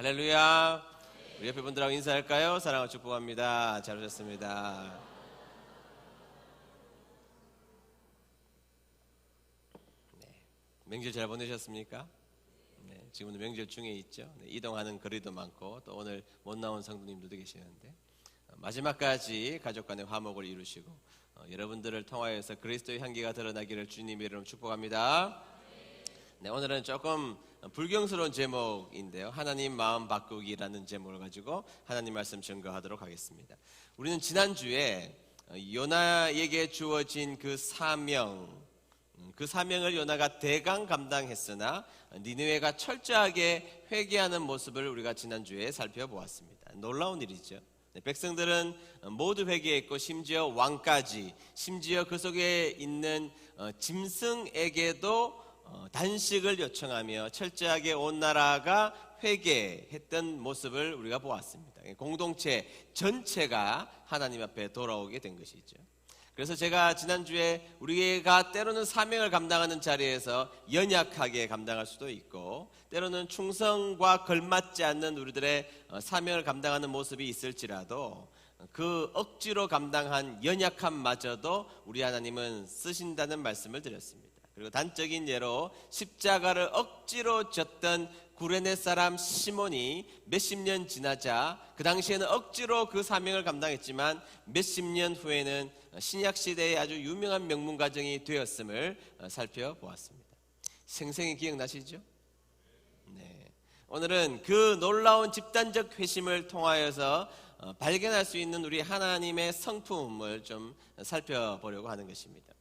할렐루야. 우리 옆에 분들하고 인사할까요? 사랑하고 축복합니다. 잘 오셨습니다. 명절 잘 보내셨습니까? 지금은 명절 중에 있죠. 이동하는 거리도 많고 또 오늘 못 나온 성도님들도 계시는데 마지막까지 가족 간의 화목을 이루시고 여러분들을 통하여서 그리스도의 향기가 드러나기를 주님의 이름으로 축복합니다. 오늘은 조금 불경스러운 제목인데요. 하나님 마음 바꾸기라는 제목을 가지고 하나님 말씀 증거하도록 하겠습니다. 우리는 지난주에 요나에게 주어진 그 사명을 요나가 대강 감당했으나 니느웨가 철저하게 회개하는 모습을 우리가 지난주에 살펴보았습니다. 놀라운 일이죠. 백성들은 모두 회개했고 심지어 왕까지, 심지어 그 속에 있는 짐승에게도 단식을 요청하며 철저하게 온 나라가 회개했던 모습을 우리가 보았습니다. 공동체 전체가 하나님 앞에 돌아오게 된 것이죠. 그래서 제가 지난주에 우리가 때로는 사명을 감당하는 자리에서 연약하게 감당할 수도 있고 때로는 충성과 걸맞지 않는 우리들의 사명을 감당하는 모습이 있을지라도 그 억지로 감당한 연약함마저도 우리 하나님은 쓰신다는 말씀을 드렸습니다. 그리고 단적인 예로 십자가를 억지로 졌던 구레네 사람 시몬이 몇십 년 지나자 그 당시에는 억지로 그 사명을 감당했지만 몇십 년 후에는 신약시대의 아주 유명한 명문가정이 되었음을 살펴보았습니다. 생생히 기억나시죠? 네. 오늘은 그 놀라운 집단적 회심을 통하여서 발견할 수 있는 우리 하나님의 성품을 좀 살펴보려고 하는 것입니다.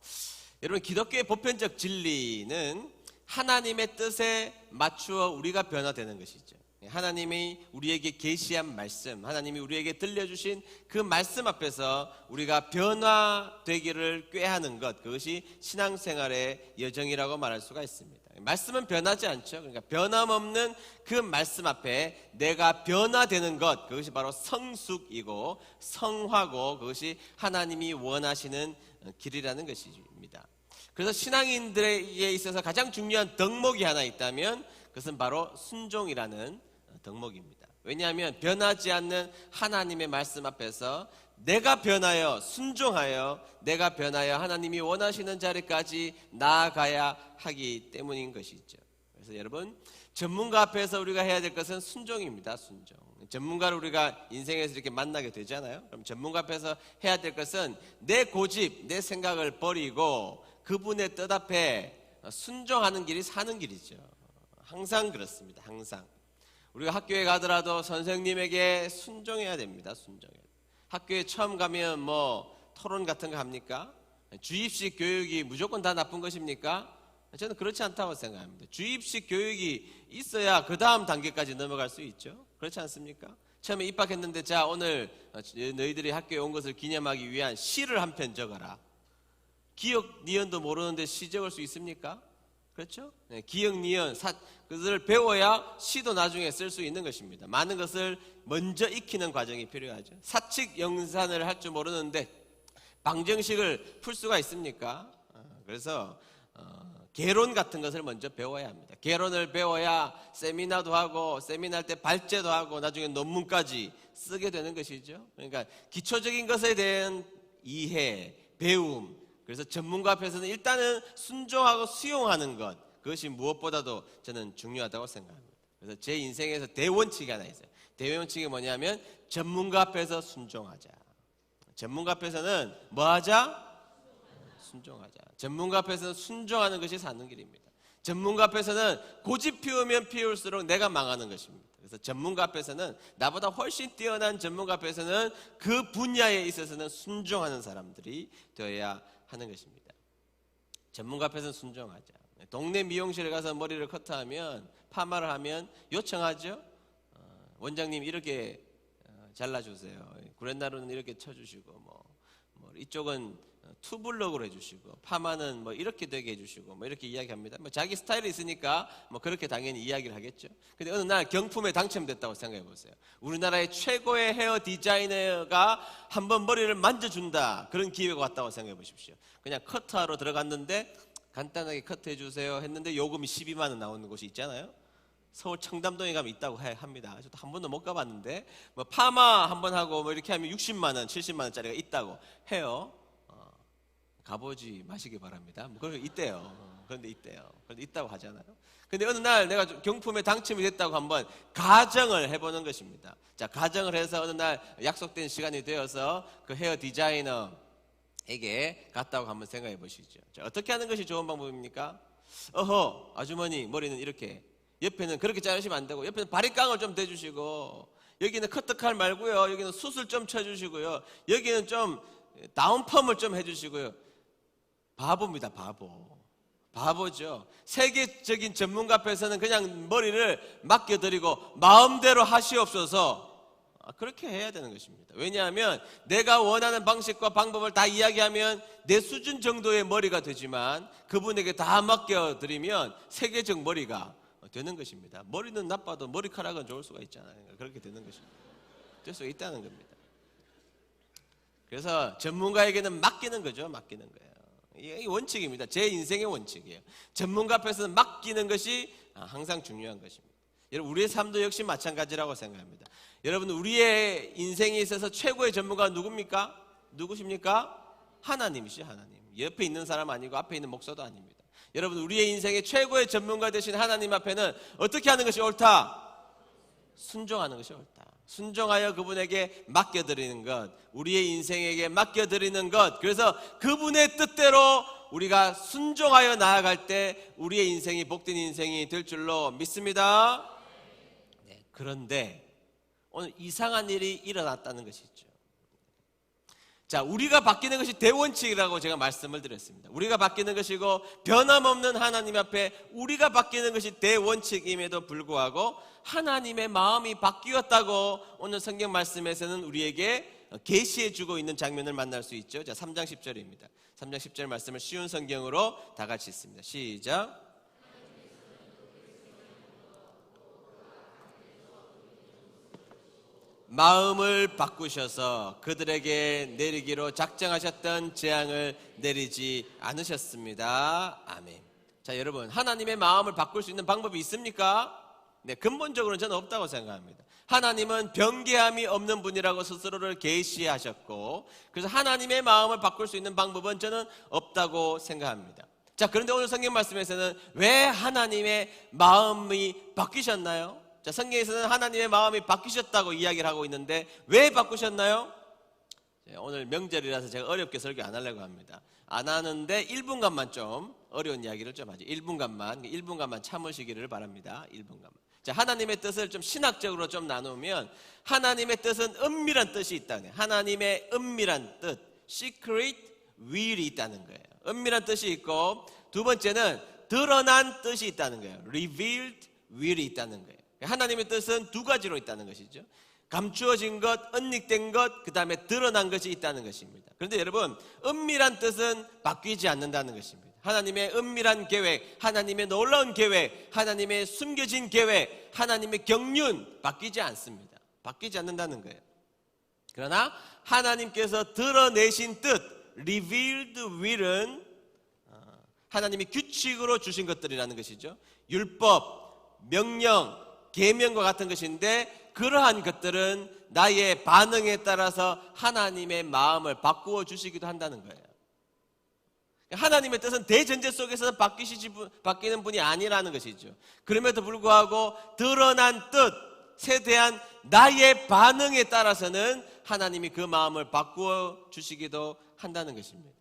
여러분, 기독교의 보편적 진리는 하나님의 뜻에 맞추어 우리가 변화되는 것이죠. 하나님이 우리에게 계시한 말씀, 하나님이 우리에게 들려주신 그 말씀 앞에서 우리가 변화되기를 꾀하는 것, 그것이 신앙생활의 여정이라고 말할 수가 있습니다. 말씀은 변하지 않죠. 그러니까 변함없는 그 말씀 앞에 내가 변화되는 것, 그것이 바로 성숙이고 성화고 그것이 하나님이 원하시는 길이라는 것입니다. 그래서 신앙인들에게 있어서 가장 중요한 덕목이 하나 있다면 그것은 바로 순종이라는 덕목입니다. 왜냐하면 변하지 않는 하나님의 말씀 앞에서 내가 변하여 순종하여 내가 변하여 하나님이 원하시는 자리까지 나아가야 하기 때문인 것이죠. 그래서 여러분, 전문가 앞에서 우리가 해야 될 것은 순종입니다. 순종. 전문가를 우리가 인생에서 이렇게 만나게 되잖아요. 그럼 전문가 앞에서 해야 될 것은 내 고집, 내 생각을 버리고 그분의 뜻 앞에 순종하는 길이 사는 길이죠. 항상 그렇습니다. 항상. 우리가 학교에 가더라도 선생님에게 순종해야 됩니다. 순종해야 됩니다. 학교에 처음 가면 토론 같은 거 합니까? 주입식 교육이 무조건 다 나쁜 것입니까? 저는 그렇지 않다고 생각합니다. 주입식 교육이 있어야 그 다음 단계까지 넘어갈 수 있죠. 그렇지 않습니까? 처음에 입학했는데 자, 오늘 너희들이 학교에 온 것을 기념하기 위한 시를 한 편 적어라. 기억, 니은도 모르는데 시 적을 수 있습니까? 그렇죠? 기억, 니은, 그것을 배워야 시도 나중에 쓸 수 있는 것입니다. 많은 것을 먼저 익히는 과정이 필요하죠. 사칙 영산을 할 줄 모르는데 방정식을 풀 수가 있습니까? 그래서 개론 같은 것을 먼저 배워야 합니다. 개론을 배워야 세미나도 하고 세미나 할 때 발제도 하고 나중에 논문까지 쓰게 되는 것이죠. 그러니까 기초적인 것에 대한 이해, 배움, 그래서 전문가 앞에서는 일단은 순종하고 수용하는 것, 그것이 무엇보다도 저는 중요하다고 생각합니다. 그래서 제 인생에서 대원칙이 하나 있어요. 대원칙이 뭐냐면 전문가 앞에서 순종하자. 전문가 앞에서는 뭐 하자? 순종하자. 전문가 앞에서는 순종하는 것이 사는 길입니다. 전문가 앞에서는 고집 피우면 피울수록 내가 망하는 것입니다. 그래서 전문가 앞에서는 나보다 훨씬 뛰어난 전문가 앞에서는 그 분야에 있어서는 순종하는 사람들이 되어야 하는 것입니다. 전문가 앞에서는 순종하자. 동네 미용실에 가서 머리를 커트하면 파마를 하면 요청하죠. 원장님 이렇게 잘라주세요. 구렛나루는 이렇게 쳐주시고 이쪽은 투블럭으로 해주시고 파마는 이렇게 되게 해주시고 이렇게 이야기합니다. 자기 스타일이 있으니까 그렇게 당연히 이야기를 하겠죠. 근데 어느 날 경품에 당첨됐다고 생각해 보세요. 우리나라의 최고의 헤어 디자이너가 한번 머리를 만져준다, 그런 기회가 왔다고 생각해 보십시오. 그냥 커트하러 들어갔는데 간단하게 커트해 주세요 했는데 요금이 12만 원 나오는 곳이 있잖아요. 서울 청담동에 가면 있다고 합니다. 저도 한 번도 못 가봤는데 뭐 파마 한 번 하고 뭐 이렇게 하면 60만 원, 70만 원짜리가 있다고 해요. 가보지 마시기 바랍니다. 뭐 그런 게 있대요. 그런데 있대요. 그런데 있다고 하잖아요. 근데 어느 날 내가 경품에 당첨이 됐다고 한번 가정을 해보는 것입니다. 자, 가정을 해서 어느 날 약속된 시간이 되어서 그 헤어 디자이너에게 갔다고 한번 생각해 보시죠. 자, 어떻게 하는 것이 좋은 방법입니까? 어허, 아주머니 머리는 이렇게, 옆에는 그렇게 자르시면 안 되고, 옆에는 바리깡을 좀 대주시고, 여기는 커트칼 말고요, 여기는 숱을 좀 쳐주시고요, 여기는 좀 다운펌을 좀 해주시고요. 바보입니다. 바보죠. 세계적인 전문가 앞에서는 그냥 머리를 맡겨드리고 마음대로 하시옵소서, 그렇게 해야 되는 것입니다. 왜냐하면 내가 원하는 방식과 방법을 다 이야기하면 내 수준 정도의 머리가 되지만 그분에게 다 맡겨드리면 세계적 머리가 되는 것입니다. 머리는 나빠도 머리카락은 좋을 수가 있잖아요. 그렇게 되는 것입니다. 될 수가 있다는 겁니다. 그래서 전문가에게는 맡기는 거죠. 맡기는 거예요. 이 원칙입니다. 제 인생의 원칙이에요. 전문가 앞에서는 맡기는 것이 항상 중요한 것입니다. 여러분, 우리의 삶도 역시 마찬가지라고 생각합니다. 여러분, 우리의 인생에 있어서 최고의 전문가가 누굽니까? 누구십니까? 하나님이시죠. 하나님. 옆에 있는 사람 아니고 앞에 있는 목사도 아닙니다. 여러분, 우리의 인생의 최고의 전문가 되신 하나님 앞에는 어떻게 하는 것이 옳다? 순종하는 것이 옳다. 순종하여 그분에게 맡겨드리는 것, 우리의 인생에게 맡겨드리는 것, 그래서 그분의 뜻대로 우리가 순종하여 나아갈 때 우리의 인생이 복된 인생이 될 줄로 믿습니다. 네, 그런데 오늘 이상한 일이 일어났다는 것이죠. 자, 우리가 바뀌는 것이 대원칙이라고 제가 말씀을 드렸습니다. 우리가 바뀌는 것이고 변함없는 하나님 앞에 우리가 바뀌는 것이 대원칙임에도 불구하고 하나님의 마음이 바뀌었다고 오늘 성경 말씀에서는 우리에게 계시해 주고 있는 장면을 만날 수 있죠. 자, 3장 10절입니다. 3장 10절 말씀을 쉬운 성경으로 다 같이 읽습니다. 시작. 마음을 바꾸셔서 그들에게 내리기로 작정하셨던 재앙을 내리지 않으셨습니다. 아멘. 자, 여러분, 하나님의 마음을 바꿀 수 있는 방법이 있습니까? 네, 근본적으로는 저는 없다고 생각합니다. 하나님은 변개함이 없는 분이라고 스스로를 계시하셨고, 그래서 하나님의 마음을 바꿀 수 있는 방법은 저는 없다고 생각합니다. 자, 그런데 오늘 성경 말씀에서는 왜 하나님의 마음이 바뀌셨나요? 자, 성경에서는 하나님의 마음이 바뀌셨다고 이야기를 하고 있는데 왜 바꾸셨나요? 오늘 명절이라서 제가 어렵게 설교 안 하려고 합니다. 안 하는데 1분간만 좀 어려운 이야기를 좀 하죠. 1분간만 참으시기를 바랍니다. 1분간만. 자, 하나님의 뜻을 좀 신학적으로 좀 나누면 하나님의 뜻은 은밀한 뜻이 있다는 거예요. 하나님의 은밀한 뜻, secret will이 있다는 거예요. 은밀한 뜻이 있고, 두 번째는 드러난 뜻이 있다는 거예요. revealed will이 있다는 거예요. 하나님의 뜻은 두 가지로 있다는 것이죠. 감추어진 것, 은닉된 것, 그 다음에 드러난 것이 있다는 것입니다. 그런데 여러분, 은밀한 뜻은 바뀌지 않는다는 것입니다. 하나님의 은밀한 계획, 하나님의 놀라운 계획, 하나님의 숨겨진 계획, 하나님의 경륜 바뀌지 않습니다. 바뀌지 않는다는 거예요. 그러나 하나님께서 드러내신 뜻, revealed will은 하나님이 규칙으로 주신 것들이라는 것이죠. 율법, 명령, 계명과 같은 것인데 그러한 것들은 나의 반응에 따라서 하나님의 마음을 바꾸어 주시기도 한다는 거예요. 하나님의 뜻은 대전제 속에서 바뀌는 분이 아니라는 것이죠. 그럼에도 불구하고 드러난 뜻에 대한 나의 반응에 따라서는 하나님이 그 마음을 바꾸어 주시기도 한다는 것입니다.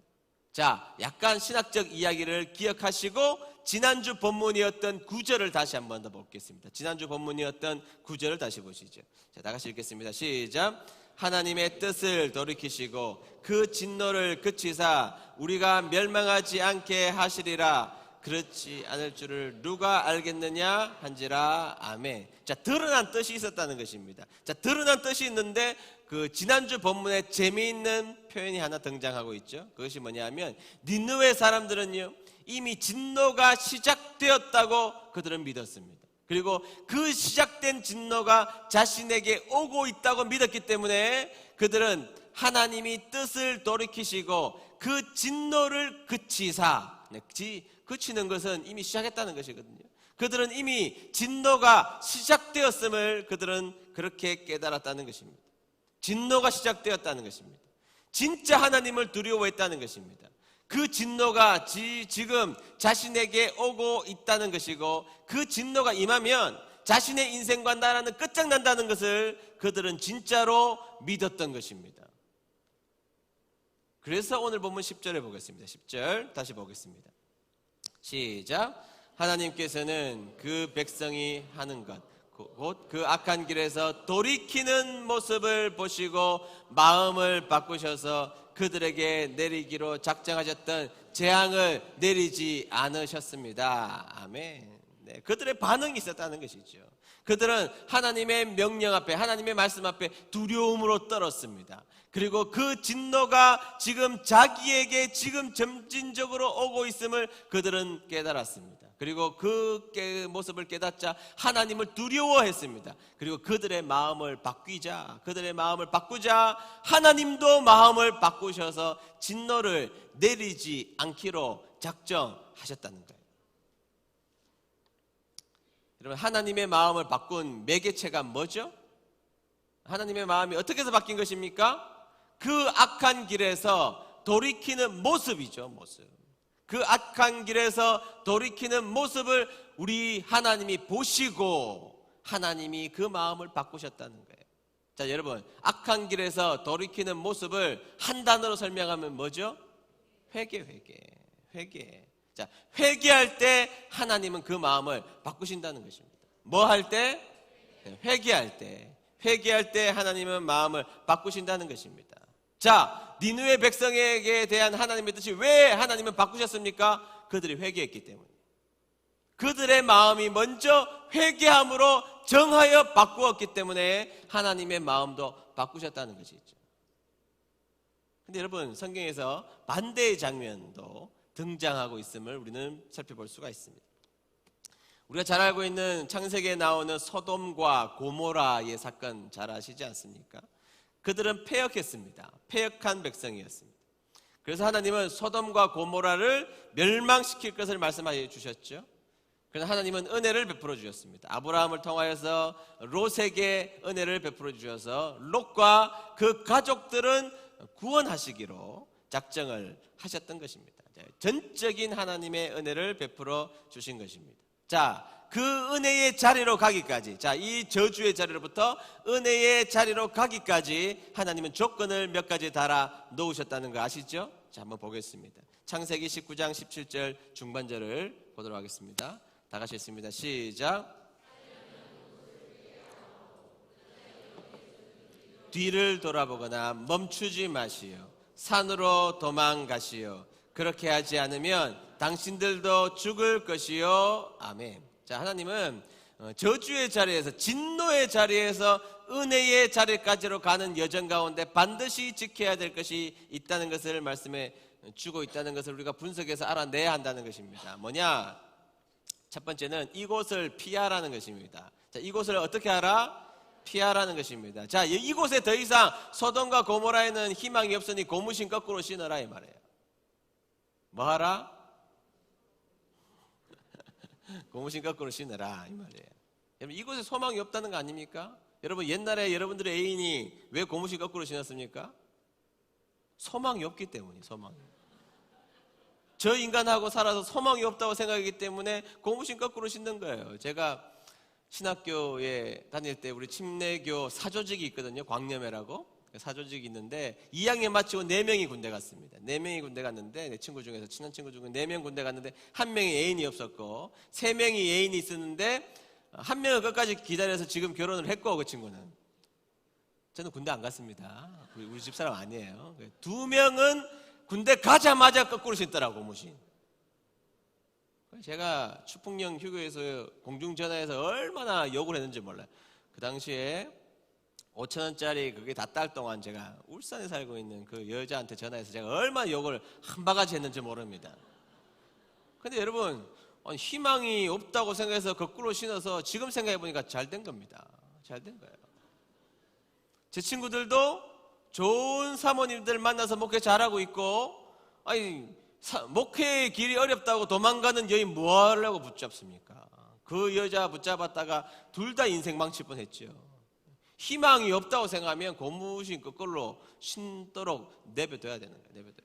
자, 약간 신학적 이야기를 기억하시고 지난주 본문이었던 구절을 다시 한 번 더 보겠습니다. 지난주 본문이었던 구절을 다시 보시죠. 자, 다 같이 읽겠습니다. 시작. 하나님의 뜻을 돌이키시고 그 진노를 그치사 우리가 멸망하지 않게 하시리라. 그렇지 않을 줄을 누가 알겠느냐 한지라. 아멘. 자, 드러난 뜻이 있었다는 것입니다. 자, 드러난 뜻이 있는데 그 지난주 본문에 재미있는 표현이 하나 등장하고 있죠. 그것이 뭐냐면 니느웨 사람들은요 이미 진노가 시작되었다고 그들은 믿었습니다. 그리고 그 시작된 진노가 자신에게 오고 있다고 믿었기 때문에 그들은 하나님이 뜻을 돌이키시고 그 진노를 그치사, 그치는 것은 이미 시작했다는 것이거든요. 그들은 이미 진노가 시작되었음을 그들은 그렇게 깨달았다는 것입니다. 진노가 시작되었다는 것입니다. 진짜 하나님을 두려워했다는 것입니다. 그 진노가 지금 자신에게 오고 있다는 것이고, 그 진노가 임하면 자신의 인생과 나라는 끝장난다는 것을 그들은 진짜로 믿었던 것입니다. 그래서 오늘 본문 10절에 보겠습니다. 10절 다시 보겠습니다. 시작. 하나님께서는 그 백성이 하는 것, 곧 그 악한 길에서 돌이키는 모습을 보시고 마음을 바꾸셔서 그들에게 내리기로 작정하셨던 재앙을 내리지 않으셨습니다. 아멘. 네, 그들의 반응이 있었다는 것이죠. 그들은 하나님의 명령 앞에, 하나님의 말씀 앞에 두려움으로 떨었습니다. 그리고 그 진노가 지금 자기에게 지금 점진적으로 오고 있음을 그들은 깨달았습니다. 그리고 그 모습을 깨닫자 하나님을 두려워했습니다. 그리고 그들의 마음을 바꾸자 하나님도 마음을 바꾸셔서 진노를 내리지 않기로 작정하셨다는 거예요. 여러분, 하나님의 마음을 바꾼 매개체가 뭐죠? 하나님의 마음이 어떻게 해서 바뀐 것입니까? 그 악한 길에서 돌이키는 모습이죠. 모습. 그 악한 길에서 돌이키는 모습을 우리 하나님이 보시고 하나님이 그 마음을 바꾸셨다는 거예요. 자, 여러분, 악한 길에서 돌이키는 모습을 한 단어로 설명하면 뭐죠? 회개. 자, 회개할 때 하나님은 그 마음을 바꾸신다는 것입니다. 뭐 할 때? 회개할 때 하나님은 마음을 바꾸신다는 것입니다. 자, 니느웨 백성에게 대한 하나님의 뜻이 왜 하나님은 바꾸셨습니까? 그들이 회개했기 때문에. 그들의 마음이 먼저 회개함으로 정하여 바꾸었기 때문에 하나님의 마음도 바꾸셨다는 것이죠. 근데 여러분, 성경에서 반대의 장면도 등장하고 있음을 우리는 살펴볼 수가 있습니다. 우리가 잘 알고 있는 창세기에 나오는 소돔과 고모라의 사건 잘 아시지 않습니까? 그들은 패역했습니다. 패역한 백성이었습니다. 그래서 하나님은 소돔과 고모라를 멸망시킬 것을 말씀하여 주셨죠. 그래서 하나님은 은혜를 베풀어 주셨습니다. 아브라함을 통하여서 롯에게 은혜를 베풀어 주셔서 롯과 그 가족들은 구원하시기로 작정을 하셨던 것입니다. 전적인 하나님의 은혜를 베풀어 주신 것입니다. 자, 그 은혜의 자리로 가기까지, 자, 이 저주의 자리로부터 은혜의 자리로 가기까지 하나님은 조건을 몇 가지 달아 놓으셨다는 거 아시죠? 자, 한번 보겠습니다. 창세기 19장 17절 중반절을 보도록 하겠습니다. 다 같이 읽습니다. 시작. 뒤를 돌아보거나 멈추지 마시오. 산으로 도망가시오. 그렇게 하지 않으면 당신들도 죽을 것이요. 아멘. 자, 하나님은 저주의 자리에서, 진노의 자리에서 은혜의 자리까지로 가는 여정 가운데 반드시 지켜야 될 것이 있다는 것을 말씀해 주고 있다는 것을 우리가 분석해서 알아내야 한다는 것입니다. 뭐냐? 첫 번째는 이곳을 피하라는 것입니다. 자, 이곳을 어떻게 하라? 피하라는 것입니다. 자, 이곳에 더 이상 소돔과 고모라에는 희망이 없으니 고무신 거꾸로 신어라 이 말이에요. 뭐 하라? 고무신 거꾸로 신어라 이 말이에요. 여러분, 이곳에 소망이 없다는 거 아닙니까? 여러분, 옛날에 여러분들의 애인이 왜 고무신 거꾸로 신었습니까? 소망이 없기 때문이에요. 소망이. 저 인간하고 살아서 소망이 없다고 생각하기 때문에 고무신 거꾸로 신는 거예요. 제가 신학교에 다닐 때 우리 침례교 사조직이 있거든요. 광념회라고. 사조직이 있는데 2학년 마치고 4명이 군대 갔습니다. 4명이 군대 갔는데 내 친구 중에서, 친한 친구 중에 4명 군대 갔는데 1명이 애인이 없었고 3명이 애인이 있었는데 1명은 끝까지 기다려서 지금 결혼을 했고, 그 친구는. 저는 군대 안 갔습니다. 우리 집사람 아니에요. 2명은 군대 가자마자 거꾸로 신더라고, 무신. 제가 추풍령 휴교에서 공중전화에서 얼마나 욕을 했는지 몰라요. 그 당시에 5,000원짜리 그게 다 딸 동안 제가 울산에 살고 있는 그 여자한테 전화해서 제가 얼마나 욕을 한 바가지 했는지 모릅니다. 근데 여러분, 희망이 없다고 생각해서 거꾸로 신어서 지금 생각해보니까 잘 된 겁니다. 잘 된 거예요. 제 친구들도 좋은 사모님들 만나서 목회 잘하고 있고, 아니 목회의 길이 어렵다고 도망가는 여인 뭐 하려고 붙잡습니까? 그 여자 붙잡았다가 둘 다 인생 망칠 뻔했죠. 희망이 없다고 생각하면 고무신 거꾸로 신도록 내버려둬야 되는 거예요. 내버려둬.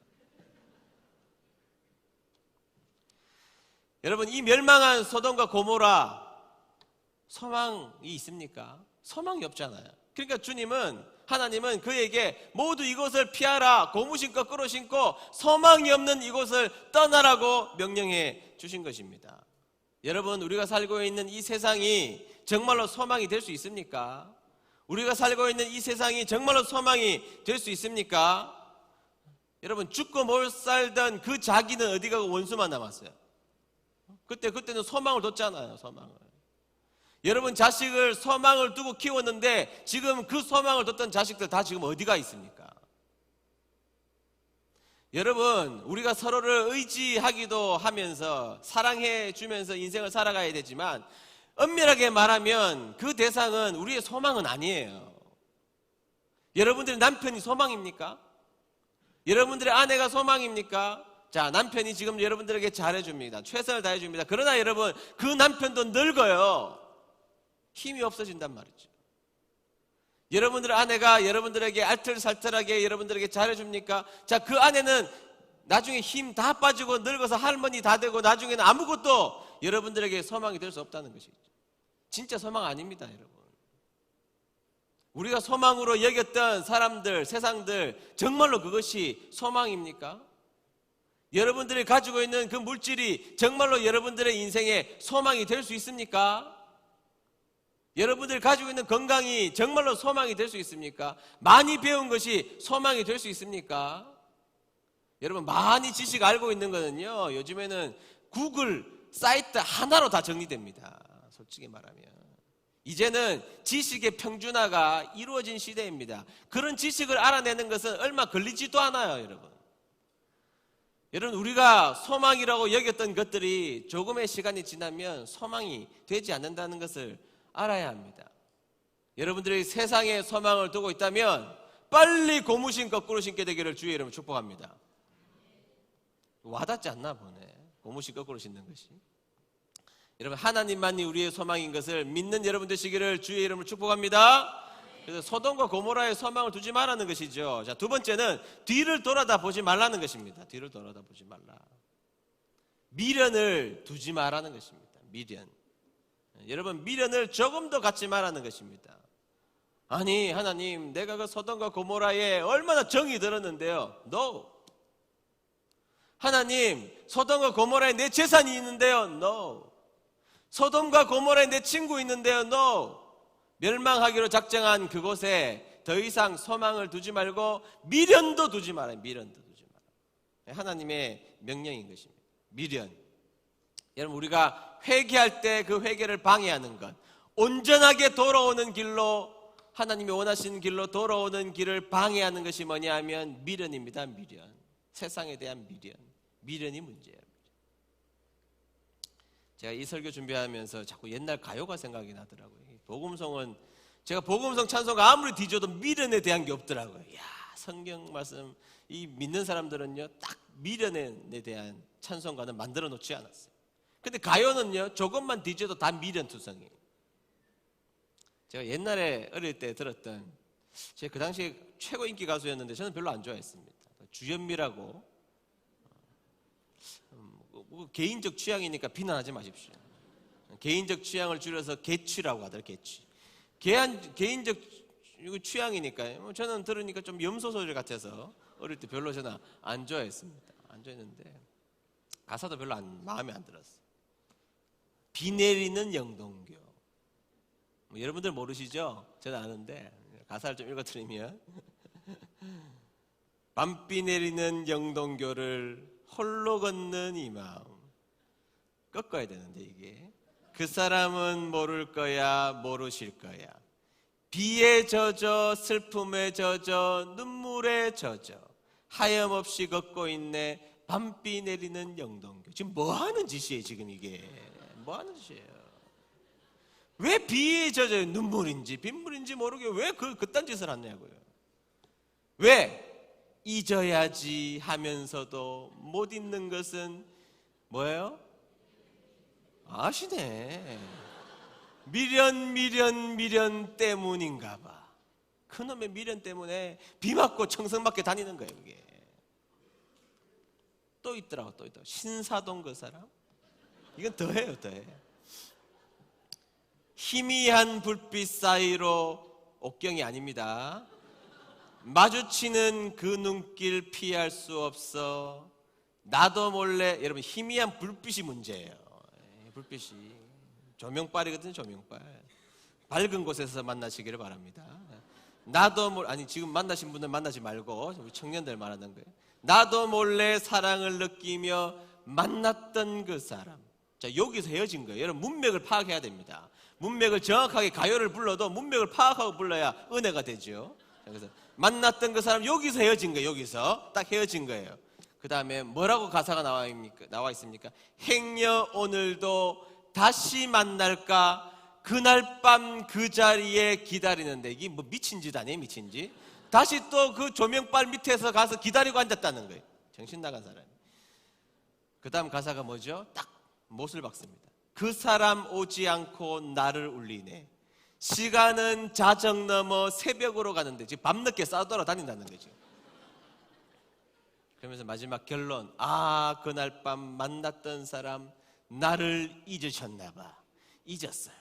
여러분, 이 멸망한 소돔과 고모라 소망이 있습니까? 소망이 없잖아요. 그러니까 하나님은 그에게 모두 이곳을 피하라, 고무신 거꾸로 신고 소망이 없는 이곳을 떠나라고 명령해 주신 것입니다. 여러분, 우리가 살고 있는 이 세상이 정말로 소망이 될 수 있습니까? 우리가 살고 있는 이 세상이 정말로 소망이 될 수 있습니까? 여러분, 죽고 못 살던 그 자기는 어디 가고 원수만 남았어요. 그때는 소망을 뒀잖아요. 소망을. 여러분, 자식을 소망을 두고 키웠는데 지금 그 소망을 뒀던 자식들 다 지금 어디가 있습니까? 여러분, 우리가 서로를 의지하기도 하면서 사랑해 주면서 인생을 살아가야 되지만 엄밀하게 말하면 그 대상은 우리의 소망은 아니에요. 여러분들의 남편이 소망입니까? 여러분들의 아내가 소망입니까? 자, 남편이 지금 여러분들에게 잘해줍니다. 최선을 다해줍니다. 그러나 여러분, 그 남편도 늙어요. 힘이 없어진단 말이죠. 여러분들의 아내가 여러분들에게 알뜰살뜰하게 여러분들에게 잘해줍니까? 자, 그 아내는 나중에 힘 다 빠지고 늙어서 할머니 다 되고 나중에는 아무것도 여러분들에게 소망이 될 수 없다는 것이죠. 진짜 소망 아닙니다, 여러분. 우리가 소망으로 여겼던 사람들, 세상들, 정말로 그것이 소망입니까? 여러분들이 가지고 있는 그 물질이 정말로 여러분들의 인생에 소망이 될 수 있습니까? 여러분들이 가지고 있는 건강이 정말로 소망이 될 수 있습니까? 많이 배운 것이 소망이 될 수 있습니까? 여러분, 많이 지식 알고 있는 거는요, 요즘에는 구글 사이트 하나로 다 정리됩니다. 솔직히 말하면 이제는 지식의 평준화가 이루어진 시대입니다. 그런 지식을 알아내는 것은 얼마 걸리지도 않아요. 여러분, 우리가 소망이라고 여겼던 것들이 조금의 시간이 지나면 소망이 되지 않는다는 것을 알아야 합니다. 여러분들이 세상에 소망을 두고 있다면 빨리 고무신 거꾸로 신게 되기를 주의 이름으로 축복합니다. 와닿지 않나 보네, 고무신 거꾸로 신는 것이. 여러분, 하나님만이 우리의 소망인 것을 믿는 여러분 되시기를 주의 이름으로 축복합니다. 그래서 소돔과 고모라의 소망을 두지 말라는 것이죠. 자, 두 번째는 뒤를 돌아다 보지 말라는 것입니다. 뒤를 돌아다 보지 말라. 미련을 두지 말라는 것입니다. 미련. 여러분, 미련을 조금 더 갖지 말라는 것입니다. 아니, 하나님, 내가 그 소돔과 고모라에 얼마나 정이 들었는데요. No. 하나님, 소돔과 고모라에 내 재산이 있는데요. No. 소돔과 고모라에 내 친구 있는데요. No. 멸망하기로 작정한 그곳에 더 이상 소망을 두지 말고 미련도 두지 말아요. 미련도 두지 말아요. 하나님의 명령인 것입니다. 미련. 여러분, 우리가 회개할 때 그 회개를 방해하는 것, 온전하게 돌아오는 길로, 하나님이 원하시는 길로 돌아오는 길을 방해하는 것이 뭐냐 하면 미련입니다. 미련. 세상에 대한 미련. 미련이 문제예요. 제가 이 설교 준비하면서 자꾸 옛날 가요가 생각이 나더라고요. 복음성은, 제가 복음성 찬송가 아무리 뒤져도 미련에 대한 게 없더라고요. 야, 성경 말씀, 이 믿는 사람들은요, 딱 미련에 대한 찬송가는 만들어 놓지 않았어요. 근데 가요는요, 조금만 뒤져도 다 미련투성이에요. 제가 옛날에 어릴 때 들었던, 제가 그 당시에 최고 인기 가수였는데 저는 별로 안 좋아했습니다. 주현미라고. 개인적 취향이니까 비난하지 마십시오. 개인적 취향을 줄여서 개취라고 하더라고요. 개취. 개인적 취향이니까요. 저는 들으니까 좀 염소 소리 같아서 어릴 때 별로 저는 안 좋아했습니다. 안 좋아했는데 가사도 별로 마음에 안 들었어요. 비 내리는 영동교. 여러분들 모르시죠? 저는 아는데 가사를 좀 읽어드리면 밤비 내리는 영동교를 홀로 걷는 이 마음. 꺾어야 되는데 이게. 그 사람은 모를 거야, 모르실 거야. 비에 젖어, 슬픔에 젖어, 눈물에 젖어 하염없이 걷고 있네. 밤비 내리는 영동교. 지금 뭐 하는 짓이에요, 지금 이게? 뭐 하는 짓이에요? 왜 비에 젖어요? 눈물인지 빗물인지 모르게 왜 그딴 짓을 하냐고요. 왜? 잊어야지 하면서도 못 잊는 것은 뭐예요? 아시네. 미련 때문인가 봐. 그놈의 미련 때문에 비 맞고 청승 맞게 다니는 거예요, 이게. 또 있더라고, 또 있더라고. 신사동 그 사람? 이건 더해요, 더해. 희미한 불빛 사이로, 옥경이 아닙니다. 마주치는 그 눈길 피할 수 없어. 나도 몰래, 여러분, 희미한 불빛이 문제예요. 불빛이. 조명빨이거든요, 조명빨. 밝은 곳에서 만나시기를 바랍니다. 나도 몰래, 아니, 지금 만나신 분들 만나지 말고, 우리 청년들 말하는 거예요. 나도 몰래 사랑을 느끼며 만났던 그 사람. 자, 여기서 헤어진 거예요. 여러분, 문맥을 파악해야 됩니다. 문맥을 정확하게, 가요를 불러도 문맥을 파악하고 불러야 은혜가 되죠. 그래서 만났던 그 사람, 여기서 헤어진 거예요. 여기서 딱 헤어진 거예요. 그 다음에 뭐라고 가사가 나와 있습니까? 행여 오늘도 다시 만날까 그날 밤 그 자리에 기다리는데, 이게 뭐 미친 짓 아니에요, 미친 짓? 다시 또 그 조명빨 밑에서 가서 기다리고 앉았다는 거예요. 정신 나간 사람이. 그 다음 가사가 뭐죠? 딱 못을 박습니다. 그 사람 오지 않고 나를 울리네. 시간은 자정 넘어 새벽으로 가는데, 지금 밤늦게 싸돌아 다닌다는 거죠. 그러면서 마지막 결론, 아, 그날 밤 만났던 사람 나를 잊으셨나 봐. 잊었어요.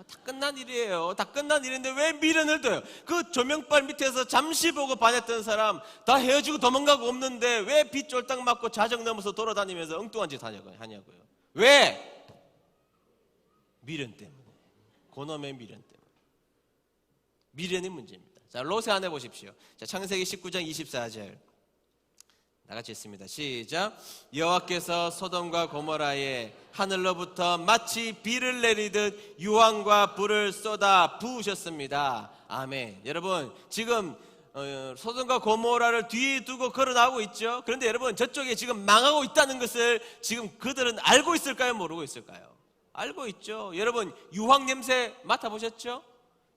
다 끝난 일이에요. 다 끝난 일인데 왜 미련을 둬요? 그 조명빨 밑에서 잠시 보고 반했던 사람 다 헤어지고 도망가고 없는데 왜 비 쫄딱 맞고 자정 넘어서 돌아다니면서 엉뚱한 짓 하냐고요. 왜? 미련 때문에. 그놈의 미련 때문에. 미련이 문제입니다. 자, 롯의 아내 보십시오. 자, 창세기 19장 24절. 나같이 읽습니다. 시작. 여호와께서 소돔과 고모라에 하늘로부터 마치 비를 내리듯 유황과 불을 쏟아 부으셨습니다. 아멘. 여러분, 지금 소돔과 고모라를 뒤에 두고 걸어 나오고 있죠. 그런데 여러분, 저쪽에 지금 망하고 있다는 것을 지금 그들은 알고 있을까요, 모르고 있을까요? 알고 있죠. 여러분, 유황 냄새 맡아보셨죠?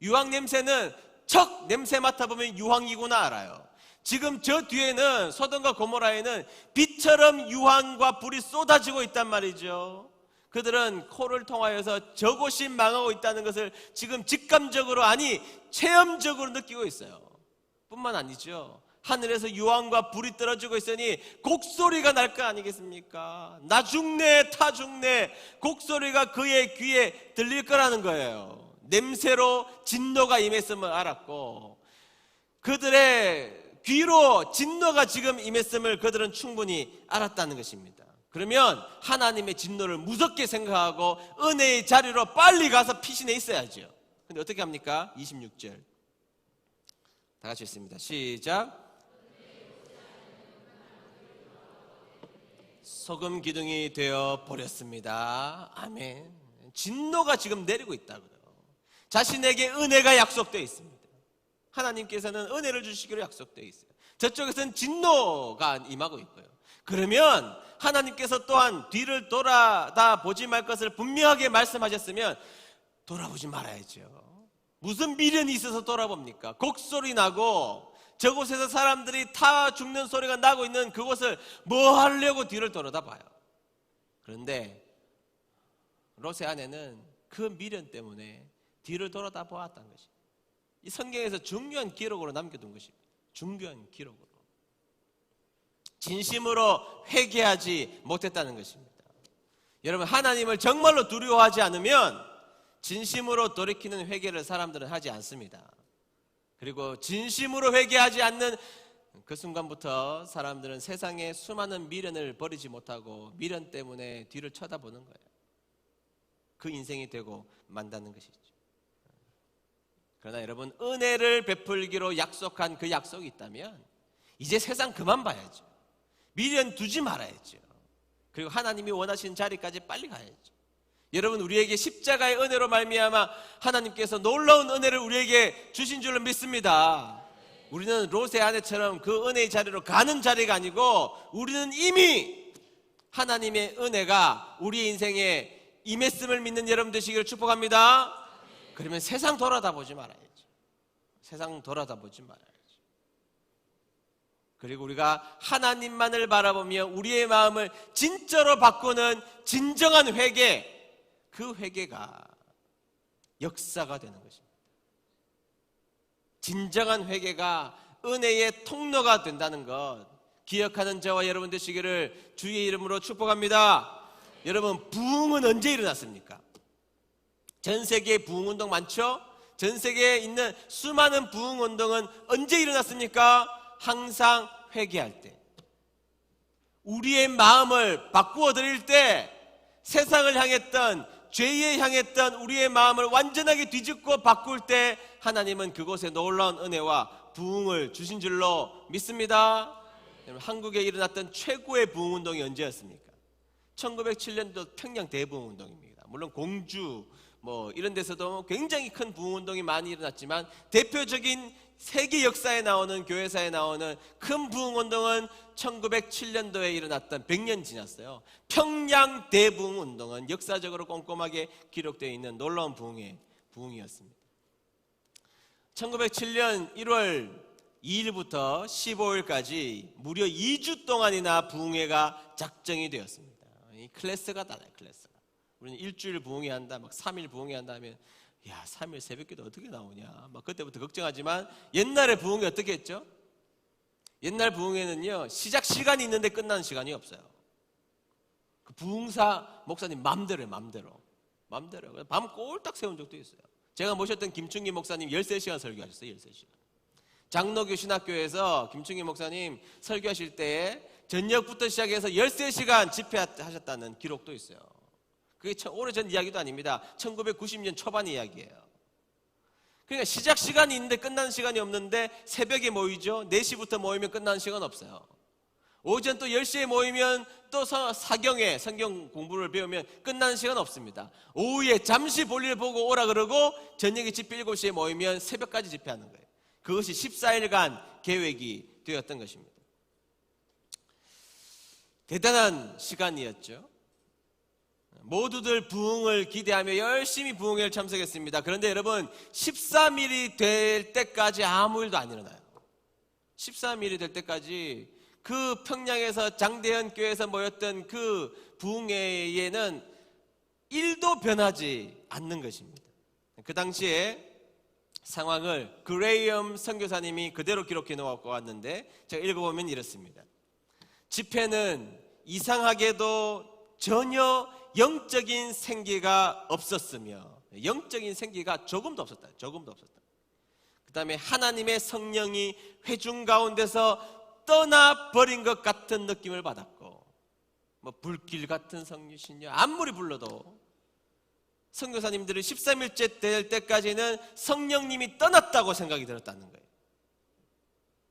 유황 냄새는 척 냄새 맡아보면 유황이구나 알아요. 지금 저 뒤에는, 소돔과 고모라에는 빛처럼 유황과 불이 쏟아지고 있단 말이죠. 그들은 코를 통하여서 저곳이 망하고 있다는 것을 지금 직감적으로, 아니 체험적으로 느끼고 있어요. 뿐만 아니죠. 하늘에서 유황과 불이 떨어지고 있으니 곡소리가 날 거 아니겠습니까? 나 죽네, 타 죽네, 곡소리가 그의 귀에 들릴 거라는 거예요. 냄새로 진노가 임했음을 알았고, 그들의 귀로 진노가 지금 임했음을 그들은 충분히 알았다는 것입니다. 그러면 하나님의 진노를 무섭게 생각하고 은혜의 자리로 빨리 가서 피신해 있어야죠. 근데 어떻게 합니까? 26절 다 같이 읽습니다. 시작. 소금 기둥이 되어 버렸습니다. 아멘. 진노가 지금 내리고 있다고요. 자신에게 은혜가 약속되어 있습니다. 하나님께서는 은혜를 주시기로 약속되어 있어요. 저쪽에서는 진노가 임하고 있고요. 그러면 하나님께서 또한 뒤를 돌아다 보지 말 것을 분명하게 말씀하셨으면 돌아보지 말아야죠. 무슨 미련이 있어서 돌아봅니까? 곡소리 나고 저곳에서 사람들이 타 죽는 소리가 나고 있는 그곳을 뭐 하려고 뒤를 돌아다봐요. 그런데 롯의 아내는 그 미련 때문에 뒤를 돌아다 보았다는 것입니다. 이 성경에서 중요한 기록으로 남겨둔 것입니다. 중요한 기록으로. 진심으로 회개하지 못했다는 것입니다. 여러분, 하나님을 정말로 두려워하지 않으면 진심으로 돌이키는 회개를 사람들은 하지 않습니다. 그리고 진심으로 회개하지 않는 그 순간부터 사람들은 세상에 수많은 미련을 버리지 못하고 미련 때문에 뒤를 쳐다보는 거예요. 그 인생이 되고 만다는 것이죠. 그러나 여러분, 은혜를 베풀기로 약속한 그 약속이 있다면 이제 세상 그만 봐야죠. 미련 두지 말아야죠. 그리고 하나님이 원하시는 자리까지 빨리 가야죠. 여러분, 우리에게 십자가의 은혜로 말미암아 하나님께서 놀라운 은혜를 우리에게 주신 줄로 믿습니다. 우리는 롯의 아내처럼 그 은혜의 자리로 가는 자리가 아니고 우리는 이미 하나님의 은혜가 우리 인생에 임했음을 믿는 여러분 되시기를 축복합니다. 그러면 세상 돌아다 보지 말아야죠. 세상 돌아다 보지 말아야죠. 그리고 우리가 하나님만을 바라보며 우리의 마음을 진짜로 바꾸는 진정한 회개, 그 회개가 역사가 되는 것입니다. 진정한 회개가 은혜의 통로가 된다는 것 기억하는 저와 여러분 되시기를 주의 이름으로 축복합니다. 여러분, 부흥은 언제 일어났습니까? 전 세계에 부흥운동 많죠? 전 세계에 있는 수많은 부흥운동은 언제 일어났습니까? 항상 회개할 때, 우리의 마음을 바꾸어 드릴 때, 세상을 향했던, 죄에 향했던 우리의 마음을 완전하게 뒤집고 바꿀 때 하나님은 그곳에 놀라운 은혜와 부흥을 주신 줄로 믿습니다. 한국에 일어났던 최고의 부흥운동이 언제였습니까? 1907년도 평양 대부흥운동입니다. 물론 공주 이런 데서도 굉장히 큰 부흥운동이 많이 일어났지만 대표적인 세계 역사에 나오는, 교회사에 나오는 큰 부흥운동은 1907년도에 일어났던 100년 지났어요. 평양 대부흥운동은 역사적으로 꼼꼼하게 기록되어 있는 놀라운 부흥이었습니다. 1907년 1월 2일부터 15일까지 무려 2주 동안이나 부흥회가 작정이 되었습니다. 이 클래스가 달라요. 클래스가. 우리는 일주일 부흥회 한다, 3일 부흥회 한다 하면 3일 새벽기도 어떻게 나오냐 그때부터 걱정하지만, 옛날에 부흥회 어떻게 했죠? 옛날 부흥회는요, 시작 시간이 있는데 끝나는 시간이 없어요. 그 부흥사 목사님 맘대로요. 맘대로 밤 꼴딱 세운 적도 있어요. 제가 모셨던 김충기 목사님 13시간 설교하셨어요. 13시간. 장로교 신학교에서 김충기 목사님 설교하실 때에 저녁부터 시작해서 13시간 집회하셨다는 기록도 있어요. 그게 오래전 이야기도 아닙니다. 1990년 초반 이야기예요. 그러니까 시작 시간이 있는데 끝나는 시간이 없는데, 새벽에 모이죠. 4시부터 모이면 끝나는 시간 없어요. 오전 또 10시에 모이면 또 사경에 성경 공부를 배우면 끝나는 시간 없습니다. 오후에 잠시 볼일 보고 오라 그러고 저녁에 집회 7시에 모이면 새벽까지 집회하는 거예요. 그것이 14일간 계획이 되었던 것입니다. 대단한 시간이었죠. 모두들 부흥을 기대하며 열심히 부흥회를 참석했습니다. 그런데 여러분, 13일이 될 때까지 아무 일도 안 일어나요. 13일이 될 때까지 그 평양에서 장대현 교회에서 모였던 그 부흥회에는 일도 변하지 않는 것입니다. 그 당시에 상황을 그레이엄 선교사님이 그대로 기록해 놓고 왔는데, 제가 읽어보면 이렇습니다. 집회는 이상하게도 전혀 영적인 생기가 없었으며, 영적인 생기가 조금도 없었다. 그 다음에 하나님의 성령이 회중 가운데서 떠나버린 것 같은 느낌을 받았고, 불길 같은 성령이시냐 아무리 불러도 선교사님들이 13일째 될 때까지는 성령님이 떠났다고 생각이 들었다는 거예요.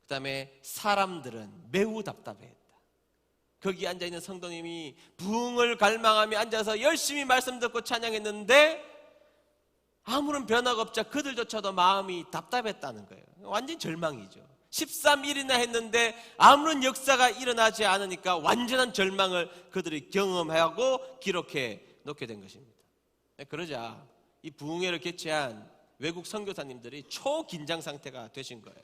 그 다음에 사람들은 매우 답답해했다. 거기 앉아있는 성도님이 부흥을 갈망하며 앉아서 열심히 말씀 듣고 찬양했는데 아무런 변화가 없자 그들조차도 마음이 답답했다는 거예요. 완전 절망이죠. 13일이나 했는데 아무런 역사가 일어나지 않으니까 완전한 절망을 그들이 경험하고 기록해 놓게 된 것입니다. 그러자 이 부흥회를 개최한 외국 선교사님들이 초긴장 상태가 되신 거예요.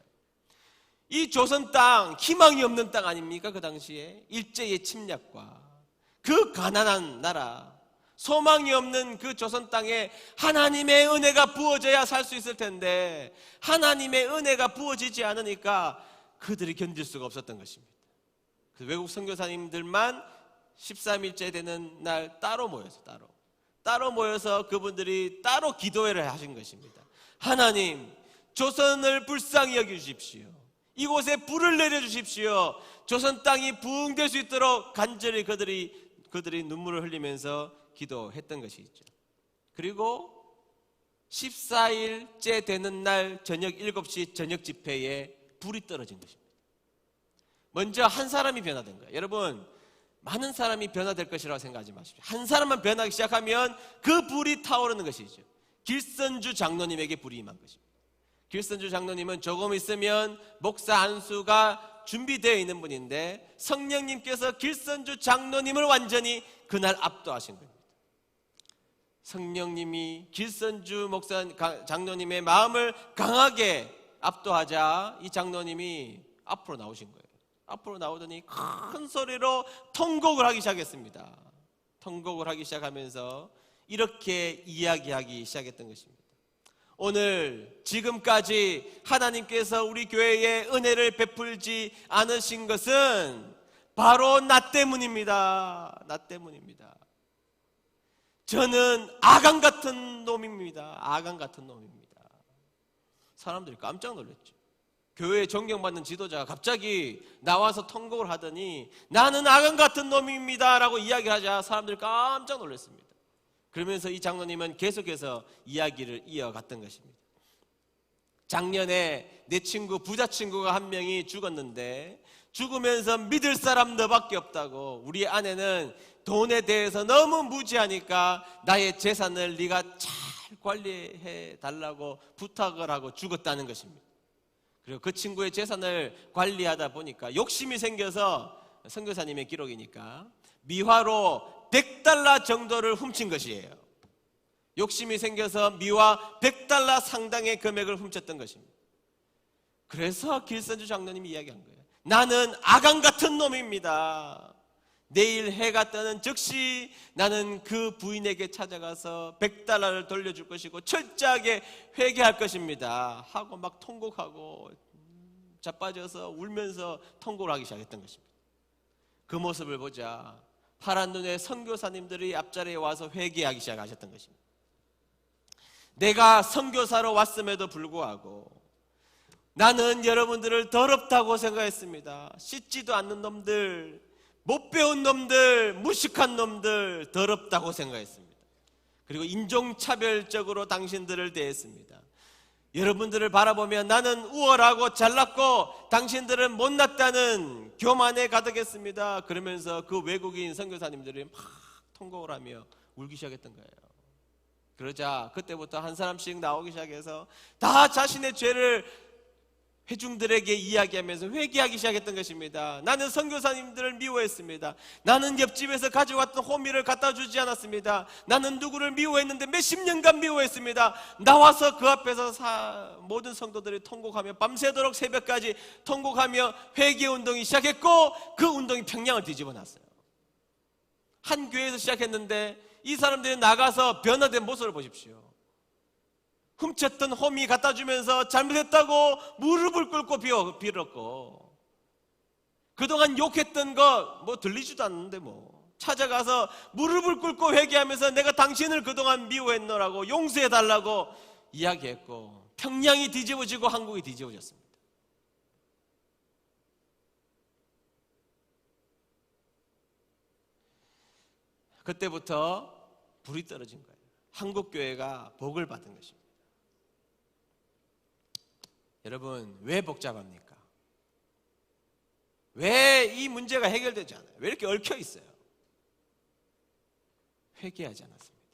이 조선 땅, 희망이 없는 땅 아닙니까? 그 당시에 일제의 침략과 그 가난한 나라, 소망이 없는 그 조선 땅에 하나님의 은혜가 부어져야 살 수 있을 텐데 하나님의 은혜가 부어지지 않으니까 그들이 견딜 수가 없었던 것입니다. 그 외국 선교사님들만 13일째 되는 날 따로 모여서 그분들이 따로 기도회를 하신 것입니다. 하나님, 조선을 불쌍히 여겨주십시오. 이곳에 불을 내려주십시오. 조선 땅이 부흥될 수 있도록 간절히 그들이 눈물을 흘리면서 기도했던 것이죠. 그리고 14일째 되는 날 저녁 7시 저녁 집회에 불이 떨어진 것입니다. 먼저 한 사람이 변화된 거예요. 여러분, 많은 사람이 변화될 것이라고 생각하지 마십시오. 한 사람만 변하기 시작하면 그 불이 타오르는 것이죠. 길선주 장로님에게 불이 임한 것입니다. 길선주 장로님은 조금 있으면 목사 안수가 준비되어 있는 분인데 성령님께서 길선주 장로님을 완전히 그날 압도하신 겁니다. 성령님이 길선주 목사 장로님의 마음을 강하게 압도하자 이 장로님이 앞으로 나오신 거예요. 앞으로 나오더니 큰 소리로 통곡을 하기 시작했습니다. 통곡을 하기 시작하면서 이렇게 이야기하기 시작했던 것입니다. 오늘 지금까지 하나님께서 우리 교회에 은혜를 베풀지 않으신 것은 바로 나 때문입니다. 나 때문입니다. 저는 아간 같은 놈입니다. 아간 같은 놈입니다. 사람들이 깜짝 놀랐죠. 교회에 존경받는 지도자가 갑자기 나와서 통곡을 하더니 나는 아간 같은 놈입니다 라고 이야기하자 사람들이 깜짝 놀랐습니다. 그러면서 이 장로님은 계속해서 이야기를 이어갔던 것입니다. 작년에 내 친구, 부자 친구가 한 명이 죽었는데 죽으면서 믿을 사람 너밖에 없다고, 우리 아내는 돈에 대해서 너무 무지하니까 나의 재산을 네가 잘 관리해 달라고 부탁을 하고 죽었다는 것입니다. 그리고 그 친구의 재산을 관리하다 보니까 욕심이 생겨서, 선교사님의 기록이니까 미화로 $100 정도를 훔친 것이에요. 욕심이 생겨서 미화 $100 상당의 금액을 훔쳤던 것입니다. 그래서 길선주 장로님이 이야기한 거예요. 나는 아간 같은 놈입니다. 내일 해가 뜨는 즉시 나는 그 부인에게 찾아가서 $100를 돌려줄 것이고 철저하게 회개할 것입니다 하고 막 통곡하고 자빠져서 울면서 통곡을 하기 시작했던 것입니다. 그 모습을 보자 파란 눈의 선교사님들이 앞자리에 와서 회개하기 시작하셨던 것입니다. 내가 선교사로 왔음에도 불구하고 나는 여러분들을 더럽다고 생각했습니다. 씻지도 않는 놈들, 못 배운 놈들, 무식한 놈들, 더럽다고 생각했습니다. 그리고 인종차별적으로 당신들을 대했습니다. 여러분들을 바라보면 나는 우월하고 잘났고 당신들은 못났다는 교만에 가득했습니다. 그러면서 그 외국인 선교사님들이 막 통곡을 하며 울기 시작했던 거예요. 그러자 그때부터 한 사람씩 나오기 시작해서 다 자신의 죄를 회중들에게 이야기하면서 회개하기 시작했던 것입니다. 나는 선교사님들을 미워했습니다. 나는 옆집에서 가져왔던 호미를 갖다 주지 않았습니다. 나는 누구를 미워했는데 몇십 년간 미워했습니다. 나와서 그 앞에서 모든 성도들이 통곡하며 밤새도록 새벽까지 통곡하며 회개운동이 시작했고 그 운동이 평양을 뒤집어 놨어요. 한 교회에서 시작했는데 이 사람들이 나가서 변화된 모습을 보십시오. 훔쳤던 호미 갖다 주면서 잘못했다고 무릎을 꿇고 빌었고, 그동안 욕했던 거 뭐 들리지도 않는데 뭐 찾아가서 무릎을 꿇고 회개하면서 내가 당신을 그동안 미워했노라고 용서해달라고 이야기했고, 평양이 뒤집어지고 한국이 뒤집어졌습니다. 그때부터 불이 떨어진 거예요. 한국교회가 복을 받은 것입니다. 여러분, 왜 복잡합니까? 왜 이 문제가 해결되지 않아요? 왜 이렇게 얽혀 있어요? 회개하지 않았습니다.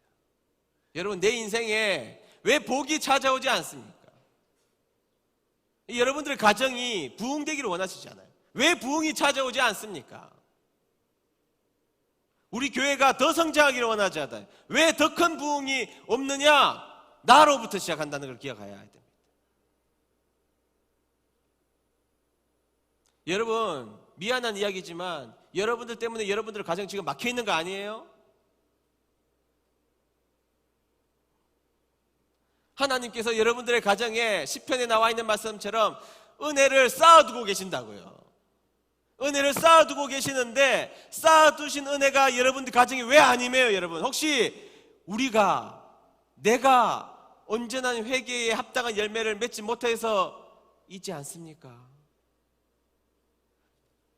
여러분, 내 인생에 왜 복이 찾아오지 않습니까? 여러분들의 가정이 부흥되기를 원하시잖아요. 왜 부흥이 찾아오지 않습니까? 우리 교회가 더 성장하기를 원하지 않아요. 왜 더 큰 부흥이 없느냐? 나로부터 시작한다는 걸 기억해야 됩니다. 여러분, 미안한 이야기지만 여러분들 때문에 여러분들 가정 지금 막혀 있는 거 아니에요? 하나님께서 여러분들의 가정에 시편에 나와 있는 말씀처럼 은혜를 쌓아두고 계신다고요. 은혜를 쌓아두고 계시는데 쌓아두신 은혜가 여러분들 가정에 왜 안 임해요? 여러분, 혹시 내가 온전한 회개에 합당한 열매를 맺지 못해서 있지 않습니까?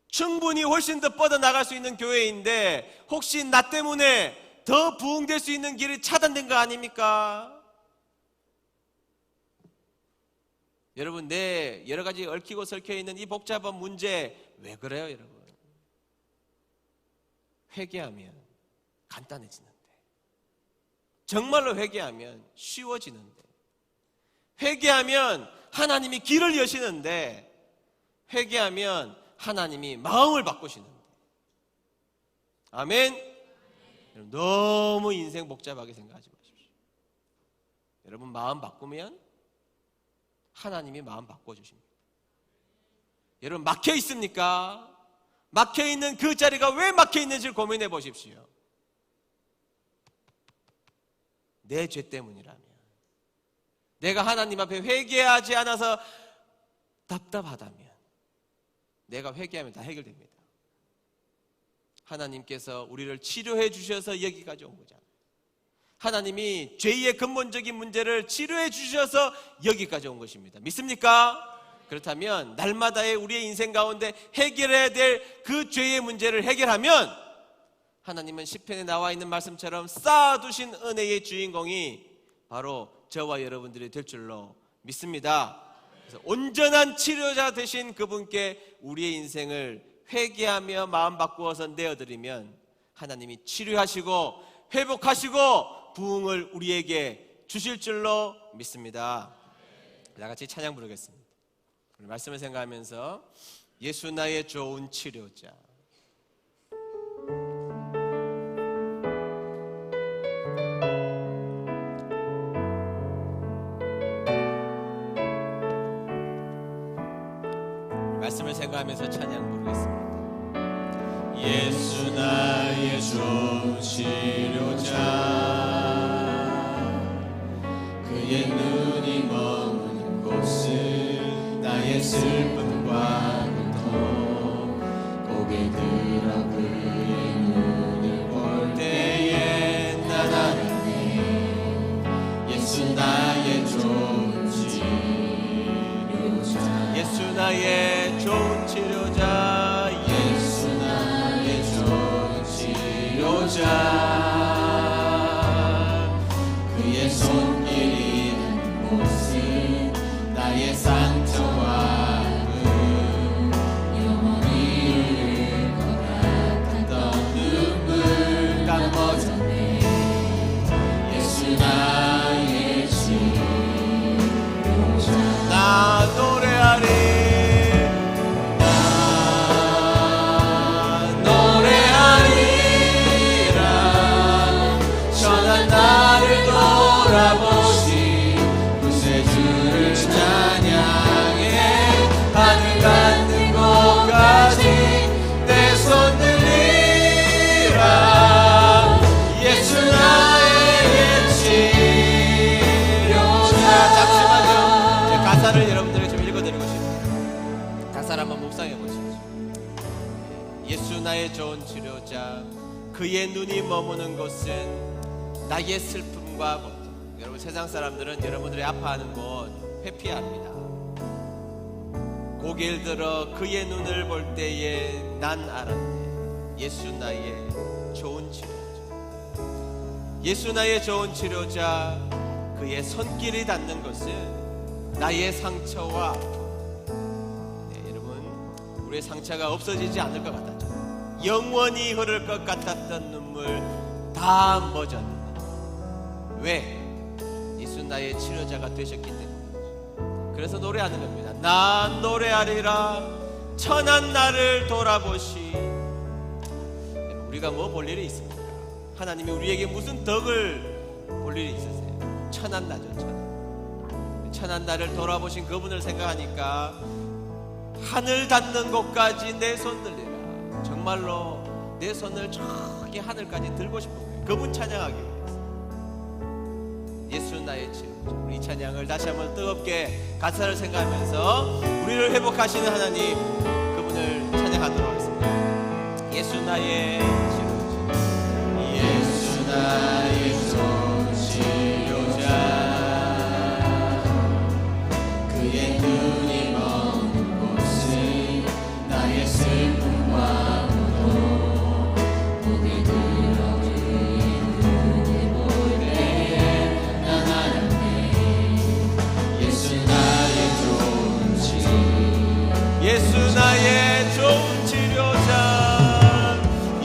충분히 훨씬 더 뻗어나갈 수 있는 교회인데 혹시 나 때문에 더 부흥될 수 있는 길이 차단된 거 아닙니까? 여러분, 내 여러 가지 얽히고 설켜 있는 이 복잡한 문제 왜 그래요, 여러분? 회개하면 간단해지는데, 정말로 회개하면 쉬워지는데, 회개하면 하나님이 길을 여시는데, 회개하면 하나님이 마음을 바꾸시는데. 아멘. 여러분, 너무 인생 복잡하게 생각하지 마십시오. 여러분, 마음 바꾸면 하나님이 마음 바꿔주십니다. 여러분, 막혀 있습니까? 막혀 있는 그 자리가 왜 막혀 있는지를 고민해 보십시오. 내 죄 때문이라면, 내가 하나님 앞에 회개하지 않아서 답답하다면, 내가 회개하면 다 해결됩니다. 하나님께서 우리를 치료해 주셔서 여기까지 온 거잖아요. 하나님이 죄의 근본적인 문제를 치료해 주셔서 여기까지 온 것입니다. 믿습니까? 그렇다면 날마다의 우리의 인생 가운데 해결해야 될 그 죄의 문제를 해결하면 하나님은 시편에 나와 있는 말씀처럼 쌓아두신 은혜의 주인공이 바로 저와 여러분들이 될 줄로 믿습니다. 그래서 온전한 치료자 되신 그분께 우리의 인생을 회개하며 마음 바꾸어서 내어드리면 하나님이 치료하시고 회복하시고 부흥을 우리에게 주실 줄로 믿습니다. 다 같이 찬양 부르겠습니다. 말씀을 생각하면서 예수 나의 좋은 치료자. 말씀을 생각하면서 찬양 부르겠습니다. 예수 나의 좋은 치료자, 그의 눈이 머무는 곳은 나의 슬픔과 고통, 고개 들어 그의 눈을 볼 때에 난 알았네. 예수 나의 좋은 치료자, 예수 나의 좋은 치료자, 예수 나의 좋은 치료자, 그의 손길이 닿는 곳은 나의 상처와 아픔, 영원히 흘릴 것 같았던 눈물 감아졌네. 예수 나의 치료자, 나 노래하리. 돌아보시 구세주를 찬양해 하늘 닿는 곳까지 내 손 들리라. 예수 나의 치료자. 잠시만요. 제 가사를 여러분들에게 좀 읽어드리고 싶습니다. 가사를 한번 묵상해 보십시오. 예수 나의 좋은 치료자, 그의 눈이 머무는 곳은 나의 슬픔과 고통. 여러분, 세상 사람들은 여러분들이 아파하는 곳 회피합니다. 고개를 들어 그의 눈을 볼 때에 난 알았네. 예수 나의 좋은 치료자. 예수 나의 좋은 치료자, 그의 손길이 닿는 것은 나의 상처와 아픔. 네, 여러분, 우리의 상처가 없어지지 않을 것 같았죠. 영원히 흐를 것 같았던 눈물 다 멎었네. 왜? 예수 나의 치료자가 되셨기 때문에. 그래서 노래하는 겁니다. 난 노래하리라 천한 나를 돌아보시. 우리가 뭐 볼 일이 있습니까? 하나님이 우리에게 무슨 덕을 볼 일이 있으세요? 천한 나죠. 천한 나를 돌아보신 그분을 생각하니까 하늘 닿는 곳까지 내 손 들리라. 정말로 내 손을 저기 하늘까지 들고 싶은 거예요. 그분 찬양하기 위해서. 예수 나의 치료자. 우리 이 찬양을 다시 한번 뜨겁게 가사를 생각하면서 우리를 회복하시는 하나님, 그분을 찬양하도록 하겠습니다. 예수 나의 치료자, 예수 나의 좋은 치료자, 그의 눈이 머문 곳은 나의 슬픔과 고통, 고개 들어 그의 눈을 볼 때에 난 알았네. 예수 나의 좋은 치료자, 예수 나의 좋은 치료자.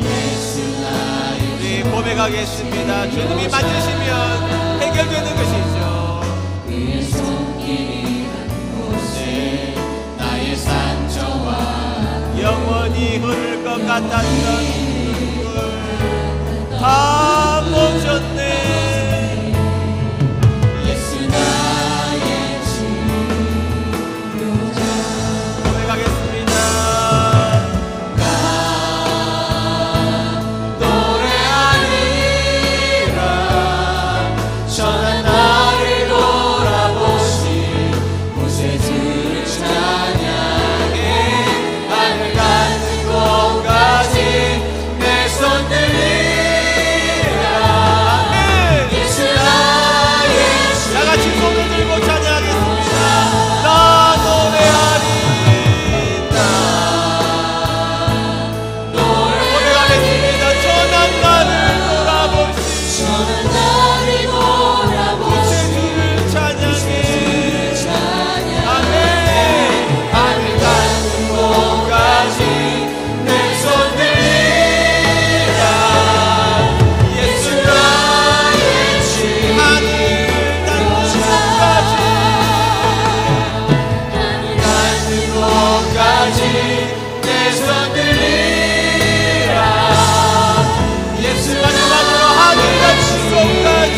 예수 나의 우리 고백하겠습니다. 주님이 만지시면 해결되는 것이죠. 그의 손길이 닿는 곳에 나의 상처와 영원히 흐를 것 같았던 눈물 다 멈췄네. 예수 나의 치료자, 고백하겠습니다. 나 노래하리라 약속까지 내 손 들리라. 예수 마지막으로 하늘과 축복까지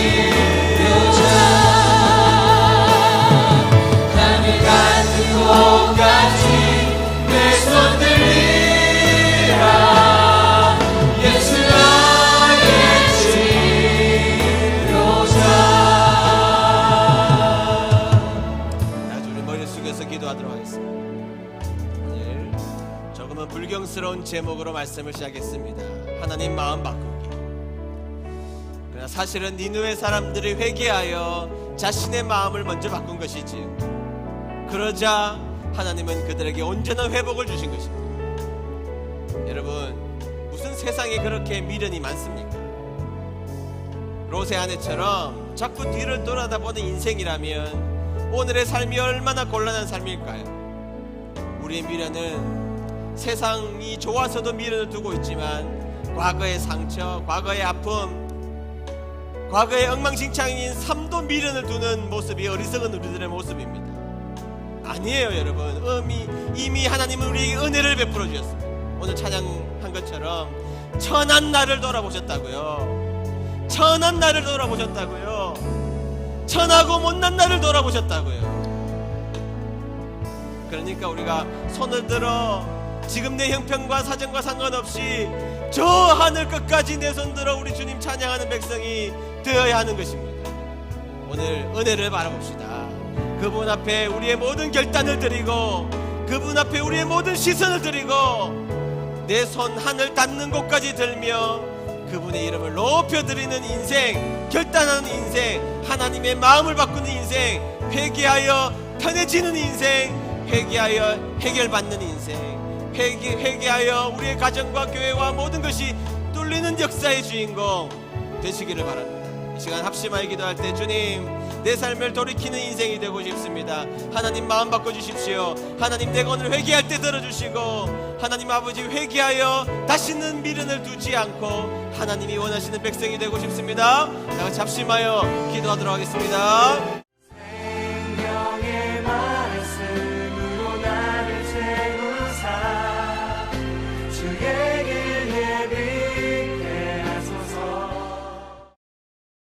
하늘 같은 곳까지 내 손 들리라. 예수 나의 치료자. 아주 우리 머리 숙여서 기도하도록 하겠습니다. 오늘 조금은 불경스러운 제목으로 말씀을 시작했습니다. 하나님 마음 바꾸기. 그러나 사실은 니느웨 사람들이 회개하여 자신의 마음을 먼저 바꾼 것이지요. 그러자 하나님은 그들에게 온전한 회복을 주신 것입니다. 여러분, 무슨 세상에 그렇게 미련이 많습니까? 롯의 아내처럼 자꾸 뒤를 돌아다보는 인생이라면 오늘의 삶이 얼마나 곤란한 삶일까요? 우리의 미련은 세상이 좋아서도 미련을 두고 있지만 과거의 상처, 과거의 아픔, 과거의 엉망진창인 삶도 미련을 두는 모습이 어리석은 우리들의 모습입니다. 아니에요, 여러분. 이미 하나님은 우리에게 은혜를 베풀어 주셨습니다. 오늘 찬양한 것처럼 천한 나를 돌아보셨다고요. 천한 나를 돌아보셨다고요. 천하고 못난 나를 돌아보셨다고요. 그러니까 우리가 손을 들어 지금 내 형편과 사정과 상관없이 저 하늘 끝까지 내 손 들어 우리 주님 찬양하는 백성이 되어야 하는 것입니다. 오늘 은혜를 바라봅시다. 그분 앞에 우리의 모든 결단을 드리고 그분 앞에 우리의 모든 시선을 드리고 내 손 하늘 닿는 곳까지 들며 그분의 이름을 높여드리는 인생, 결단하는 인생, 하나님의 마음을 바꾸는 인생, 회개하여 편해지는 인생, 회개하여 해결받는 인생, 회개하여 우리의 가정과 교회와 모든 것이 뚫리는 역사의 주인공 되시기를 바랍니다. 이 시간 합심하여 기도할 때 주님, 내 삶을 돌이키는 인생이 되고 싶습니다. 하나님 마음 바꿔주십시오. 하나님, 내가 오늘 회개할 때 들어주시고 하나님 아버지, 회개하여 다시는 미련을 두지 않고 하나님이 원하시는 백성이 되고 싶습니다. 다 같이 합심하여 기도하도록 하겠습니다.